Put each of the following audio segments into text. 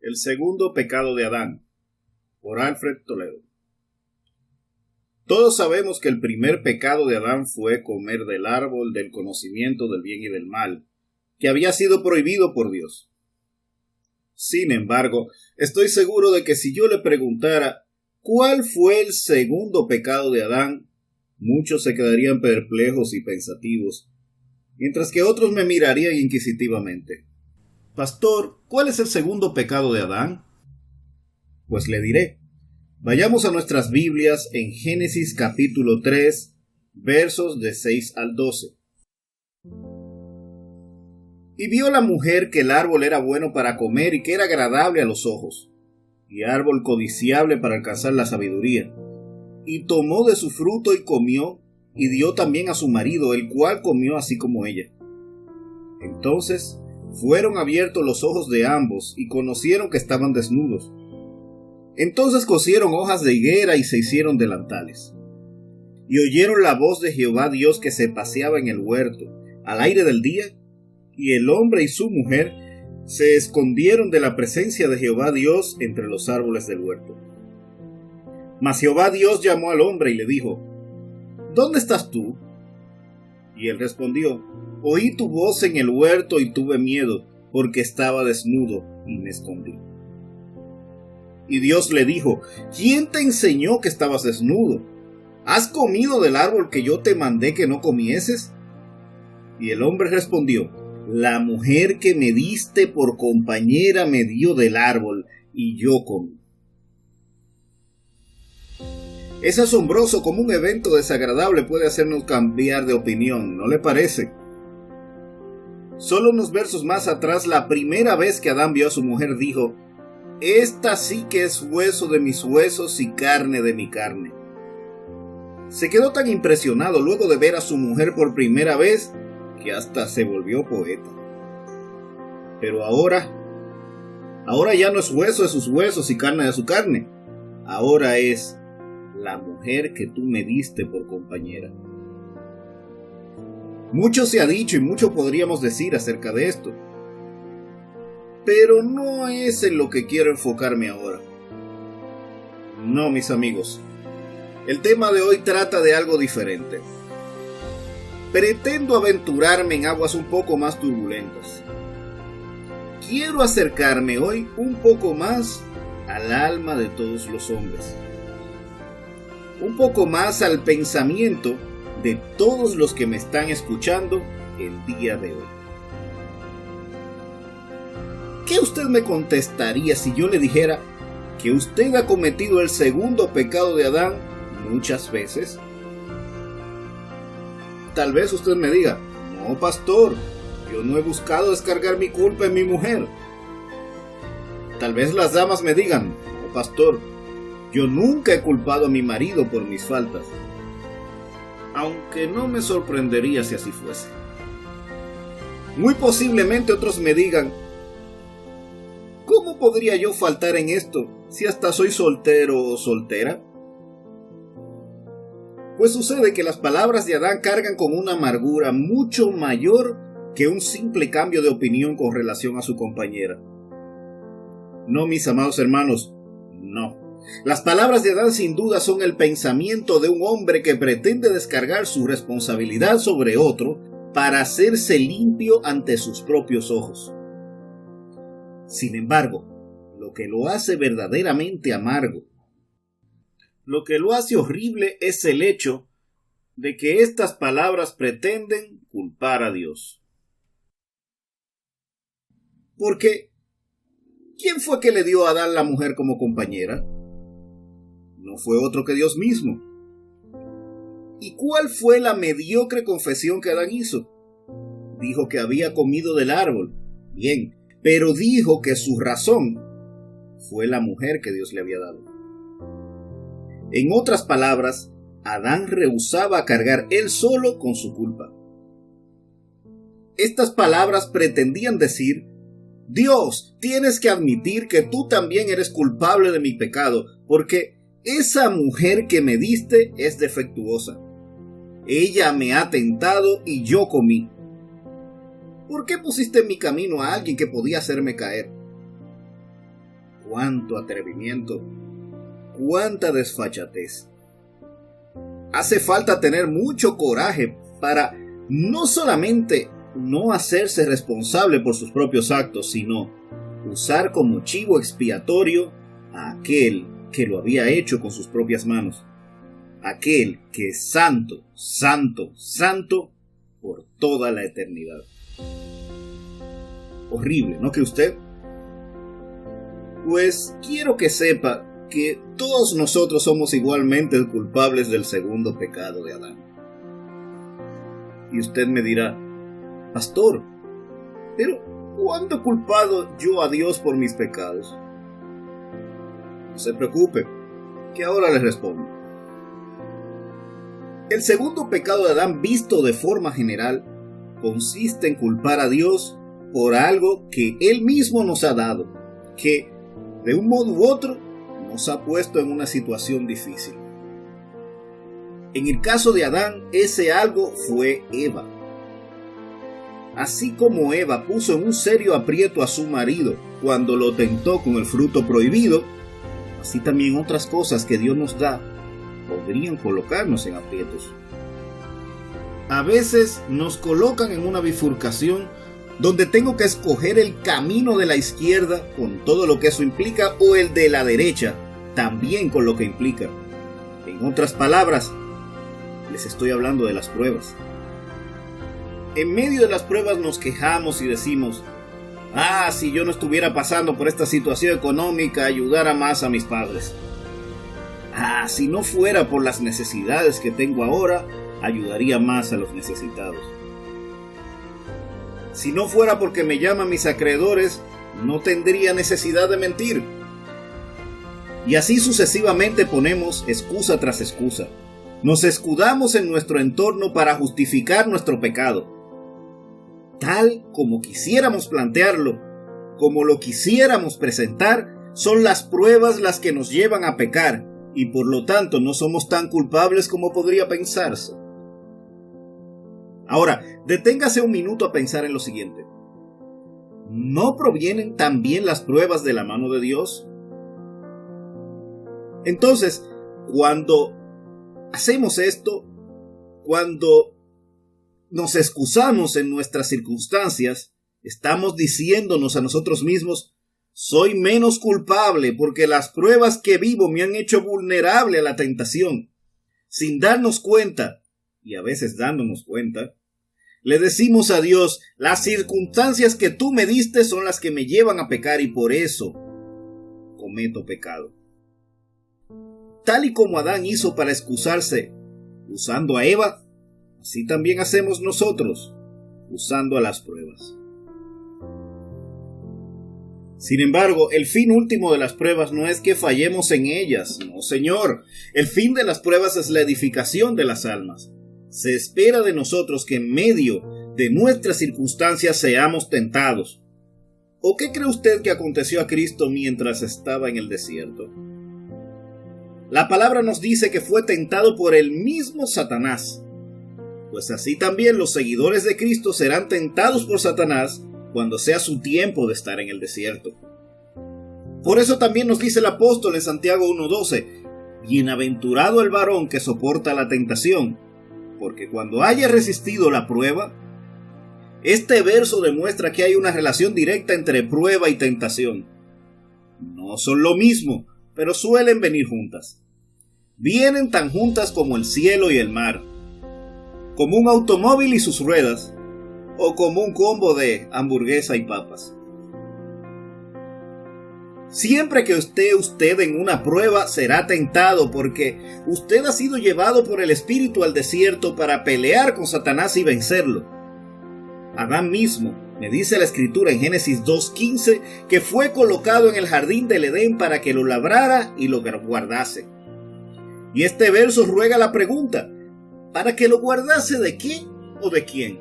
El segundo pecado de Adán, por Alfred Toledo. Todos sabemos que el primer pecado de Adán fue comer del árbol del conocimiento del bien y del mal, que había sido prohibido por Dios. Sin embargo, estoy seguro de que si yo le preguntara ¿cuál fue el segundo pecado de Adán?, muchos se quedarían perplejos y pensativos, mientras que otros me mirarían inquisitivamente. Pastor, ¿cuál es el segundo pecado de Adán? Pues le diré. Vayamos a nuestras Biblias en Génesis capítulo 3, versos de 6 al 12. Y vio la mujer que el árbol era bueno para comer y que era agradable a los ojos, y árbol codiciable para alcanzar la sabiduría. Y tomó de su fruto y comió, y dio también a su marido, el cual comió así como ella. Entonces fueron abiertos los ojos de ambos, y conocieron que estaban desnudos. Entonces cosieron hojas de higuera y se hicieron delantales. Y oyeron la voz de Jehová Dios que se paseaba en el huerto, al aire del día, y el hombre y su mujer se escondieron de la presencia de Jehová Dios entre los árboles del huerto. Mas Jehová Dios llamó al hombre y le dijo: ¿Dónde estás tú? Y él respondió: Oí tu voz en el huerto y tuve miedo, porque estaba desnudo y me escondí. Y Dios le dijo: ¿Quién te enseñó que estabas desnudo? ¿Has comido del árbol que yo te mandé que no comieses? Y el hombre respondió: La mujer que me diste por compañera me dio del árbol, y yo comí. Es asombroso cómo un evento desagradable puede hacernos cambiar de opinión, ¿no le parece? Solo unos versos más atrás, la primera vez que Adán vio a su mujer dijo: Esta sí que es hueso de mis huesos y carne de mi carne. Se quedó tan impresionado luego de ver a su mujer por primera vez que hasta se volvió poeta. Pero ahora ya no es hueso de sus huesos y carne de su carne. Ahora es la mujer que tú me diste por compañera. Mucho se ha dicho y mucho podríamos decir acerca de esto, pero no es en lo que quiero enfocarme ahora. No, mis amigos, el tema de hoy trata de algo diferente. Pretendo aventurarme en aguas un poco más turbulentas. Quiero acercarme hoy un poco más al alma de todos los hombres, un poco más al pensamiento de todos los que me están escuchando el día de hoy. ¿Qué usted me contestaría si yo le dijera que usted ha cometido el segundo pecado de Adán muchas veces? Tal vez usted me diga: no, pastor, yo no he buscado descargar mi culpa en mi mujer. Tal vez las damas me digan: no, pastor, yo nunca he culpado a mi marido por mis faltas. Aunque no me sorprendería si así fuese. Muy posiblemente otros me digan: ¿cómo podría yo faltar en esto si hasta soy soltero o soltera? Pues sucede que las palabras de Adán cargan con una amargura mucho mayor que un simple cambio de opinión con relación a su compañera. No, mis amados hermanos, no. Las palabras de Adán sin duda son el pensamiento de un hombre que pretende descargar su responsabilidad sobre otro para hacerse limpio ante sus propios ojos. Sin embargo, lo que lo hace verdaderamente amargo, lo que lo hace horrible es el hecho de que estas palabras pretenden culpar a Dios. Porque, ¿quién fue que le dio a Adán la mujer como compañera? No fue otro que Dios mismo. ¿Y cuál fue la mediocre confesión que Adán hizo? Dijo que había comido del árbol. Bien, pero dijo que su razón fue la mujer que Dios le había dado. En otras palabras, Adán rehusaba cargar él solo con su culpa. Estas palabras pretendían decir: Dios, tienes que admitir que tú también eres culpable de mi pecado, porque esa mujer que me diste es defectuosa. Ella me ha tentado y yo comí. ¿Por qué pusiste en mi camino a alguien que podía hacerme caer? cuánto atrevimiento, cuánta desfachatez. Hace falta tener mucho coraje para no solamente no hacerse responsable por sus propios actos, sino usar como chivo expiatorio a aquel que lo había hecho con sus propias manos, aquel que es santo, santo, santo por toda la eternidad. Horrible, ¿no cree usted? Pues quiero que sepa que todos nosotros somos igualmente culpables del segundo pecado de Adán. Y usted me dirá, pastor, pero ¿cuándo he culpado yo a Dios por mis pecados? No se preocupe, que ahora le respondo. El segundo pecado de Adán, visto de forma general, consiste en culpar a Dios por algo que Él mismo nos ha dado, que de un modo u otro nos ha puesto en una situación difícil. En el caso de Adán, ese algo fue Eva. Así como Eva puso en un serio aprieto a su marido cuando lo tentó con el fruto prohibido, así también otras cosas que Dios nos da podrían colocarnos en aprietos. A veces nos colocan en una bifurcación donde tengo que escoger el camino de la izquierda con todo lo que eso implica o el de la derecha también con lo que implica. En otras palabras, les estoy hablando de las pruebas. En medio de las pruebas nos quejamos y decimos, si yo no estuviera pasando por esta situación económica, ayudara más a mis padres. Si no fuera por las necesidades que tengo ahora, ayudaría más a los necesitados. Si no fuera porque me llaman mis acreedores, no tendría necesidad de mentir. Y así sucesivamente ponemos excusa tras excusa. Nos escudamos en nuestro entorno para justificar nuestro pecado. Tal como quisiéramos plantearlo, como lo quisiéramos presentar, son las pruebas las que nos llevan a pecar, y por lo tanto no somos tan culpables como podría pensarse. Ahora, deténgase un minuto a pensar en lo siguiente. ¿No provienen también las pruebas de la mano de Dios? Entonces, cuando hacemos esto, cuando nos excusamos en nuestras circunstancias, estamos diciéndonos a nosotros mismos, soy menos culpable porque las pruebas que vivo me han hecho vulnerable a la tentación. Sin darnos cuenta, y a veces dándonos cuenta, le decimos a Dios, las circunstancias que tú me diste son las que me llevan a pecar y por eso cometo pecado. Tal y como Adán hizo para excusarse usando a Eva, así también hacemos nosotros usando a las pruebas. Sin embargo, el fin último de las pruebas no es que fallemos en ellas, no señor. El fin de las pruebas es la edificación de las almas. Se espera de nosotros que en medio de nuestras circunstancias seamos tentados. ¿O qué cree usted que aconteció a Cristo mientras estaba en el desierto? La palabra nos dice que fue tentado por el mismo Satanás. Pues así también los seguidores de Cristo serán tentados por Satanás cuando sea su tiempo de estar en el desierto. Por eso también nos dice el apóstol en Santiago 1:12, bienaventurado el varón que soporta la tentación, porque cuando haya resistido la prueba, este verso demuestra que hay una relación directa entre prueba y tentación. No son lo mismo, pero suelen venir juntas. Vienen tan juntas como el cielo y el mar, como un automóvil y sus ruedas, o como un combo de hamburguesa y papas. Siempre que esté usted en una prueba será tentado porque usted ha sido llevado por el Espíritu al desierto para pelear con Satanás y vencerlo. Adán mismo, me dice la Escritura en Génesis 2:15, que fue colocado en el jardín del Edén para que lo labrara y lo guardase. Y este verso ruega la pregunta, ¿para que lo guardase de qué o de quién?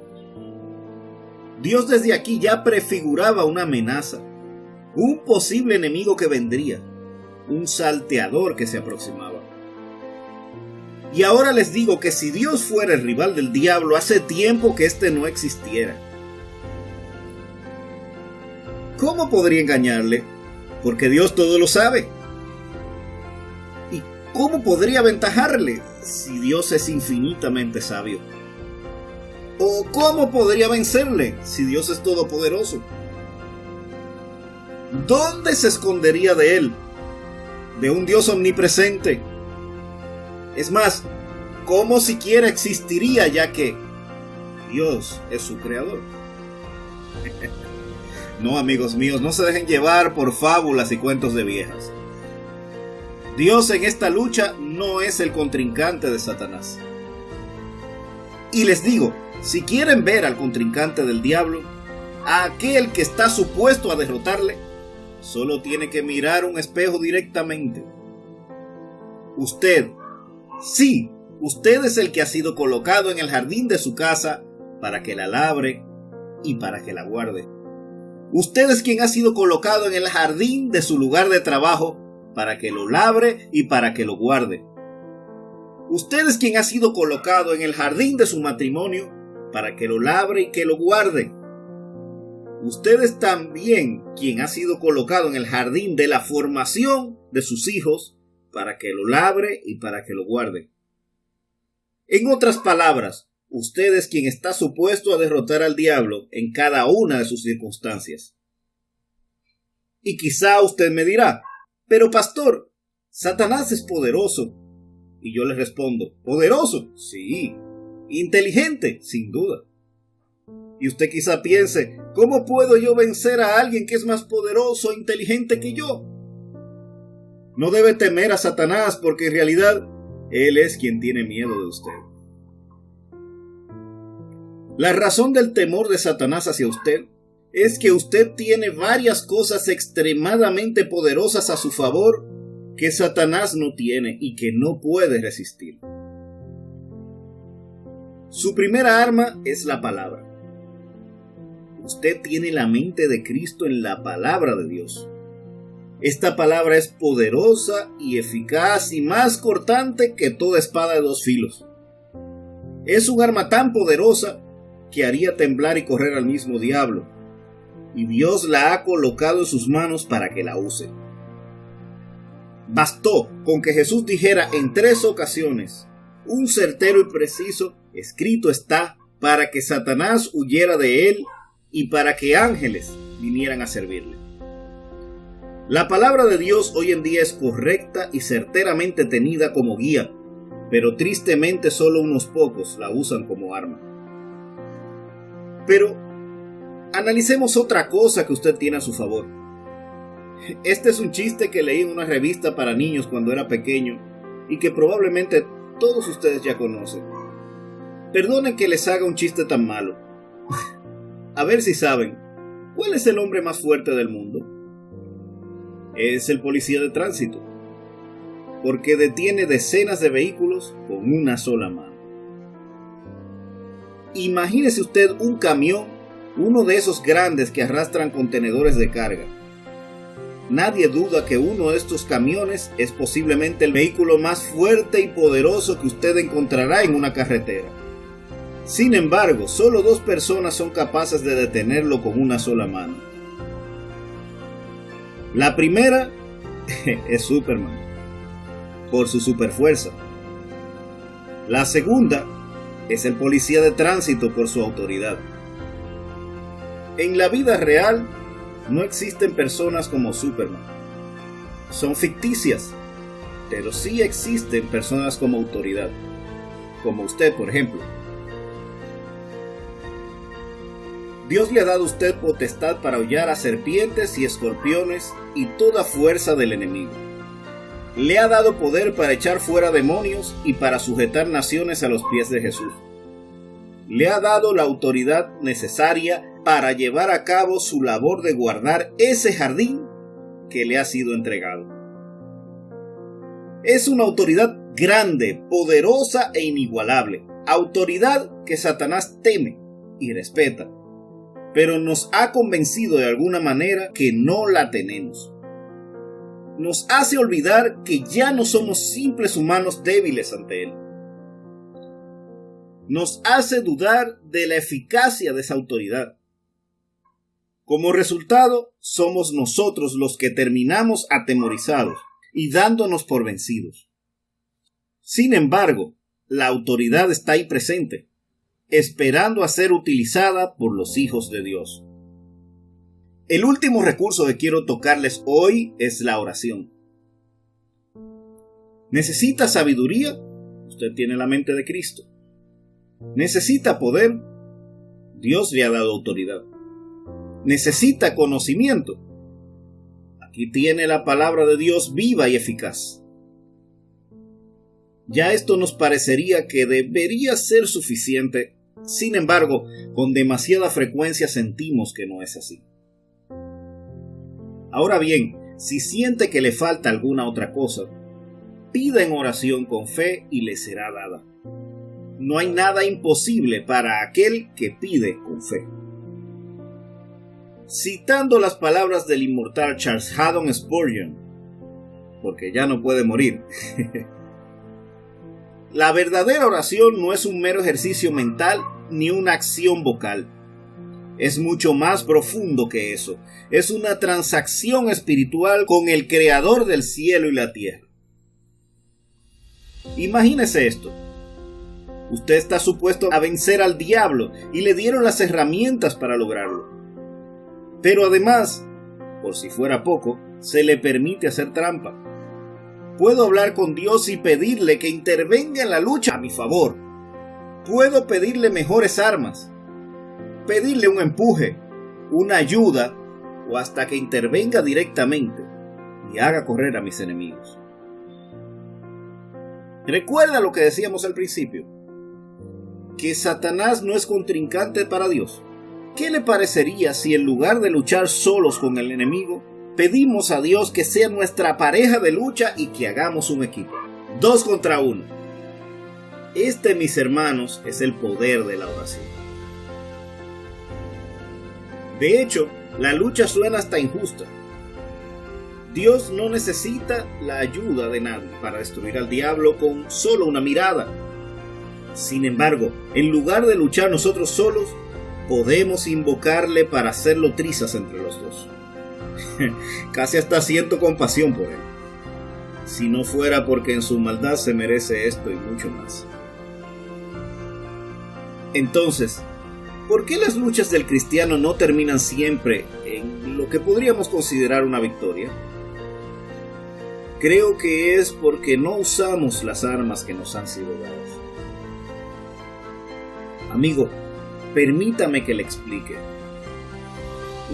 Dios desde aquí ya prefiguraba una amenaza, un posible enemigo que vendría, un salteador que se aproximaba. Y ahora les digo que si Dios fuera el rival del diablo, hace tiempo que éste no existiera. ¿Cómo podría engañarle? porque Dios todo lo sabe. ¿Y cómo podría aventajarle si Dios es infinitamente sabio? ¿O cómo podría vencerle si Dios es todopoderoso? ¿Dónde se escondería de él? De un Dios omnipresente. Es más, ¿cómo siquiera existiría, ya que Dios es su creador? No, amigos míos, no se dejen llevar por fábulas y cuentos de viejas. Dios en esta lucha no es el contrincante de Satanás. Y les digo, si quieren ver al contrincante del diablo, a aquel que está supuesto a derrotarle, solo tiene que mirar un espejo directamente. Usted, sí, usted es el que ha sido colocado en el jardín de su casa para que la labre y para que la guarde. Usted es quien ha sido colocado en el jardín de su lugar de trabajo para que lo labre y para que lo guarde. Usted es quien ha sido colocado en el jardín de su matrimonio para que lo labre y que lo guarde. Usted es también quien ha sido colocado en el jardín de la formación de sus hijos para que lo labre y para que lo guarde. En otras palabras, usted es quien está supuesto a derrotar al diablo en cada una de sus circunstancias. Y quizá usted me dirá, pero pastor, Satanás es poderoso. Y yo le respondo, ¿poderoso? Sí. ¿Inteligente? Sin duda. Y usted quizá piense, ¿cómo puedo yo vencer a alguien que es más poderoso e inteligente que yo? No debe temer a Satanás, porque en realidad él es quien tiene miedo de usted. La razón del temor de Satanás hacia usted es que usted tiene varias cosas extremadamente poderosas a su favor que Satanás no tiene y que no puede resistir. Su primera arma es la palabra. Usted tiene la mente de Cristo en la palabra de Dios. Esta palabra es poderosa y eficaz y más cortante que toda espada de dos filos. Es un arma tan poderosa que haría temblar y correr al mismo diablo, y Dios la ha colocado en sus manos para que la use. Bastó con que Jesús dijera en 3 ocasiones, un certero y preciso, escrito está, para que Satanás huyera de él y para que ángeles vinieran a servirle. La palabra de Dios hoy en día es correcta y certeramente tenida como guía, pero tristemente solo unos pocos la usan como arma. Pero analicemos otra cosa que usted tiene a su favor. Este es un chiste que leí en una revista para niños cuando era pequeño y que probablemente todos ustedes ya conocen. Perdonen que les haga un chiste tan malo. A ver si saben, ¿cuál es el hombre más fuerte del mundo? Es el policía de tránsito, porque detiene decenas de vehículos con una sola mano. Imagínese usted un camión, uno de esos grandes que arrastran contenedores de carga. Nadie duda que uno de estos camiones es posiblemente el vehículo más fuerte y poderoso que usted encontrará en una carretera. Sin embargo, solo 2 personas son capaces de detenerlo con una sola mano. La primera es Superman, por su superfuerza. La segunda es el policía de tránsito por su autoridad. En la vida real no existen personas como Superman. Son ficticias, pero sí existen personas como autoridad, como usted, por ejemplo. Dios le ha dado a usted potestad para hollar a serpientes y escorpiones y toda fuerza del enemigo. Le ha dado poder para echar fuera demonios y para sujetar naciones a los pies de Jesús. Le ha dado la autoridad necesaria para llevar a cabo su labor de guardar ese jardín que le ha sido entregado. Es una autoridad grande, poderosa e inigualable. Autoridad que Satanás teme y respeta, pero nos ha convencido de alguna manera que no la tenemos. Nos hace olvidar que ya no somos simples humanos débiles ante él. Nos hace dudar de la eficacia de esa autoridad. Como resultado, somos nosotros los que terminamos atemorizados y dándonos por vencidos. Sin embargo, la autoridad está ahí presente, esperando a ser utilizada por los hijos de Dios. El último recurso que quiero tocarles hoy es la oración. ¿Necesita sabiduría? Usted tiene la mente de Cristo. ¿Necesita poder? Dios le ha dado autoridad. ¿Necesita conocimiento? Aquí tiene la palabra de Dios viva y eficaz. Ya esto nos parecería que debería ser suficiente, sin embargo, con demasiada frecuencia sentimos que no es así. Ahora bien, si siente que le falta alguna otra cosa, pida en oración con fe y le será dada. No hay nada imposible para aquel que pide con fe. Citando las palabras del inmortal Charles Haddon Spurgeon, porque ya no puede morir, la verdadera oración no es un mero ejercicio mental ni una acción vocal. Es mucho más profundo que eso. Es una transacción espiritual con el Creador del cielo y la tierra. Imagínese esto. Usted está supuesto a vencer al diablo y le dieron las herramientas para lograrlo. Pero además, por si fuera poco, se le permite hacer trampa. Puedo hablar con Dios y pedirle que intervenga en la lucha a mi favor. Puedo pedirle mejores armas, pedirle un empuje, una ayuda o hasta que intervenga directamente y haga correr a mis enemigos. ¿Recuerda lo que decíamos al principio? Que Satanás no es contrincante para Dios. ¿Qué le parecería si en lugar de luchar solos con el enemigo, pedimos a Dios que sea nuestra pareja de lucha y que hagamos un equipo? 2 contra 1. Este, mis hermanos, es el poder de la oración. De hecho, la lucha suena hasta injusta. Dios no necesita la ayuda de nadie para destruir al diablo con solo una mirada. Sin embargo, en lugar de luchar nosotros solos, podemos invocarle para hacerlo trizas entre los dos. Casi hasta siento compasión por él. Si no fuera porque en su maldad se merece esto y mucho más. Entonces, ¿por qué las luchas del cristiano no terminan siempre en lo que podríamos considerar una victoria? Creo que es porque no usamos las armas que nos han sido dadas. Amigo, permítame que le explique.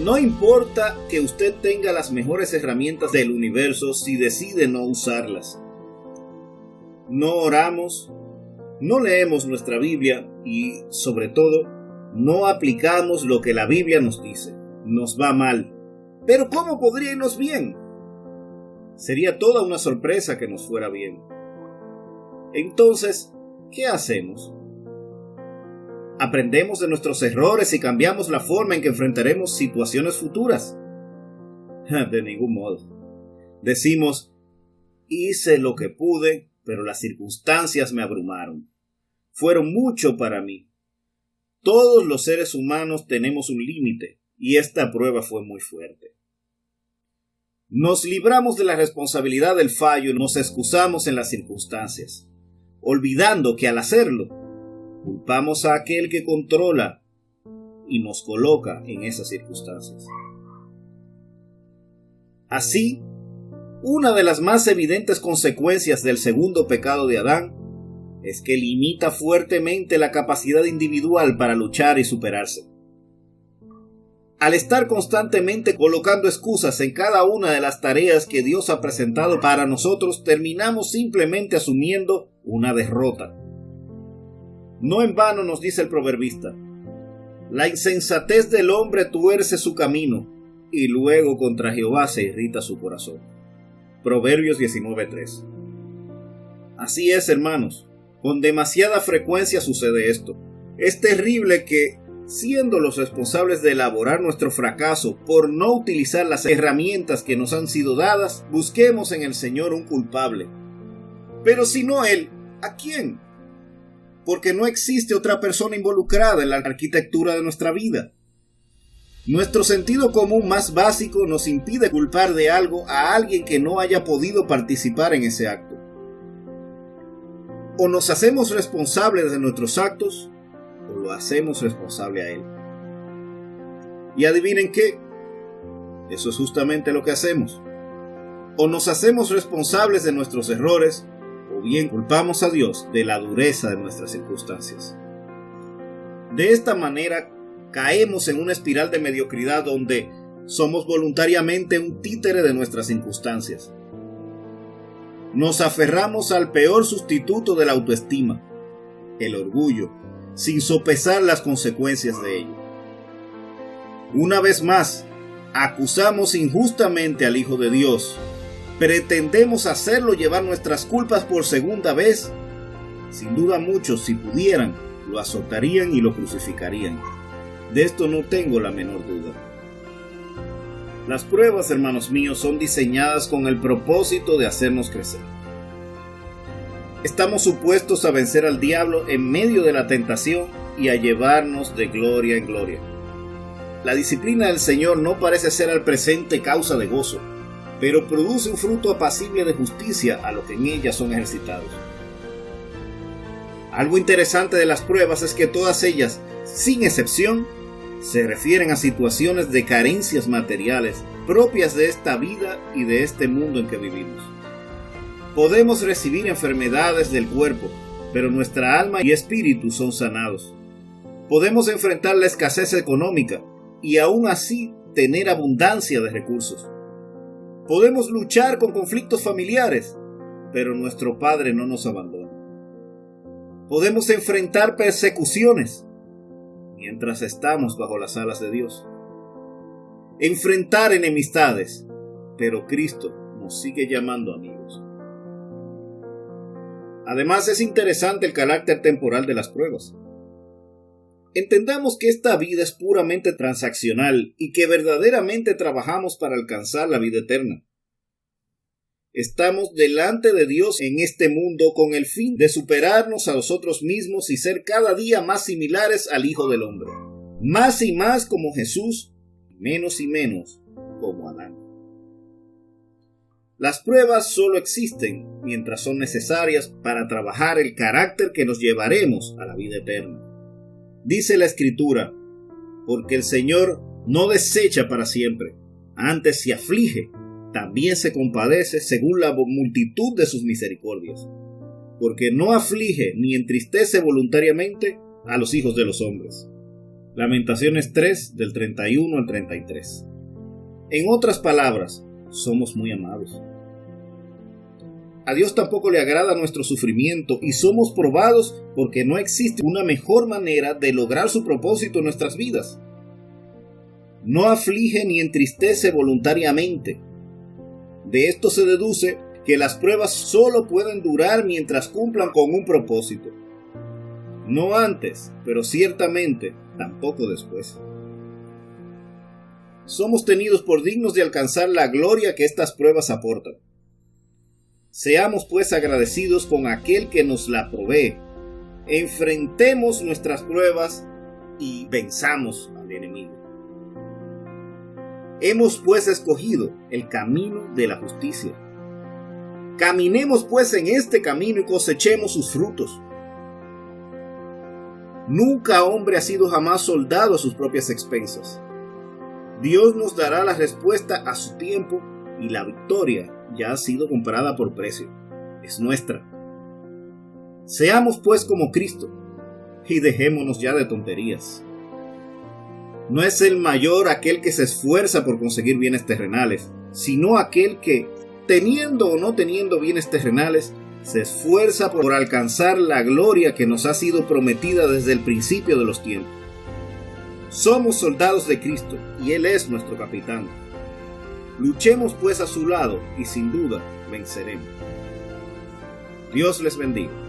No importa que usted tenga las mejores herramientas del universo si decide no usarlas. No oramos, no leemos nuestra Biblia y, sobre todo, no aplicamos lo que la Biblia nos dice. Nos va mal. ¿Pero cómo podría irnos bien? Sería toda una sorpresa que nos fuera bien. Entonces, ¿qué hacemos? ¿Aprendemos de nuestros errores y cambiamos la forma en que enfrentaremos situaciones futuras? De ningún modo. Decimos, hice lo que pude, pero las circunstancias me abrumaron. Fueron mucho para mí. Todos los seres humanos tenemos un límite, y esta prueba fue muy fuerte. Nos libramos de la responsabilidad del fallo y nos excusamos en las circunstancias, olvidando que al hacerlo, culpamos a aquel que controla y nos coloca en esas circunstancias. Así, una de las más evidentes consecuencias del segundo pecado de Adán es que limita fuertemente la capacidad individual para luchar y superarse. Al estar constantemente colocando excusas en cada una de las tareas que Dios ha presentado para nosotros, terminamos simplemente asumiendo una derrota. No en vano nos dice el proverbista, la insensatez del hombre tuerce su camino, y luego contra Jehová se irrita su corazón. Proverbios 19:3. Así es, hermanos, con demasiada frecuencia sucede esto. Es terrible que, siendo los responsables de elaborar nuestro fracaso por no utilizar las herramientas que nos han sido dadas, busquemos en el Señor un culpable. Pero si no Él, ¿a quién? Porque no existe otra persona involucrada en la arquitectura de nuestra vida. Nuestro sentido común más básico nos impide culpar de algo a alguien que no haya podido participar en ese acto. O nos hacemos responsables de nuestros actos, o lo hacemos responsable a él. Y adivinen qué, eso es justamente lo que hacemos. O nos hacemos responsables de nuestros errores, o bien culpamos a Dios de la dureza de nuestras circunstancias. De esta manera caemos en una espiral de mediocridad donde somos voluntariamente un títere de nuestras circunstancias. Nos aferramos al peor sustituto de la autoestima, el orgullo, sin sopesar las consecuencias de ello. Una vez más, acusamos injustamente al Hijo de Dios. Pretendemos hacerlo llevar nuestras culpas por segunda vez. Sin duda muchos, si pudieran, lo azotarían y lo crucificarían. De esto no tengo la menor duda. Las pruebas, hermanos míos, son diseñadas con el propósito de hacernos crecer. Estamos supuestos a vencer al diablo en medio de la tentación y a llevarnos de gloria en gloria. La disciplina del Señor no parece ser al presente causa de gozo, pero produce un fruto apacible de justicia a los que en ella son ejercitados. Algo interesante de las pruebas es que todas ellas, sin excepción, se refieren a situaciones de carencias materiales propias de esta vida y de este mundo en que vivimos. Podemos recibir enfermedades del cuerpo, pero nuestra alma y espíritu son sanados. Podemos enfrentar la escasez económica y aún así tener abundancia de recursos. Podemos luchar con conflictos familiares, pero nuestro Padre no nos abandona. Podemos enfrentar persecuciones mientras estamos bajo las alas de Dios. Enfrentar enemistades, pero Cristo nos sigue llamando amigos. Además, es interesante el carácter temporal de las pruebas. Entendamos que esta vida es puramente transaccional y que verdaderamente trabajamos para alcanzar la vida eterna. Estamos delante de Dios en este mundo con el fin de superarnos a nosotros mismos y ser cada día más similares al Hijo del Hombre. Más y más como Jesús, menos y menos como Adán. Las pruebas solo existen mientras son necesarias para trabajar el carácter que nos llevaremos a la vida eterna. Dice la Escritura, porque el Señor no desecha para siempre, antes se aflige, también se compadece según la multitud de sus misericordias, porque no aflige ni entristece voluntariamente a los hijos de los hombres. Lamentaciones 3, del 31 al 33. En otras palabras, somos muy amados. A Dios tampoco le agrada nuestro sufrimiento y somos probados porque no existe una mejor manera de lograr su propósito en nuestras vidas. No aflige ni entristece voluntariamente. De esto se deduce que las pruebas solo pueden durar mientras cumplan con un propósito. No antes, pero ciertamente tampoco después. Somos tenidos por dignos de alcanzar la gloria que estas pruebas aportan. Seamos pues agradecidos con aquel que nos la provee. Enfrentemos nuestras pruebas y venzamos al enemigo. Hemos pues escogido el camino de la justicia. Caminemos pues en este camino y cosechemos sus frutos. Nunca hombre ha sido jamás soldado a sus propias expensas. Dios nos dará la respuesta a su tiempo y la victoria ya ha sido comprada por precio. Es nuestra. Seamos pues como Cristo y dejémonos ya de tonterías. No es el mayor aquel que se esfuerza por conseguir bienes terrenales, sino aquel que, teniendo o no teniendo bienes terrenales, se esfuerza por alcanzar la gloria que nos ha sido prometida desde el principio de los tiempos. Somos soldados de Cristo y Él es nuestro capitán. Luchemos pues a su lado y sin duda venceremos. Dios les bendiga.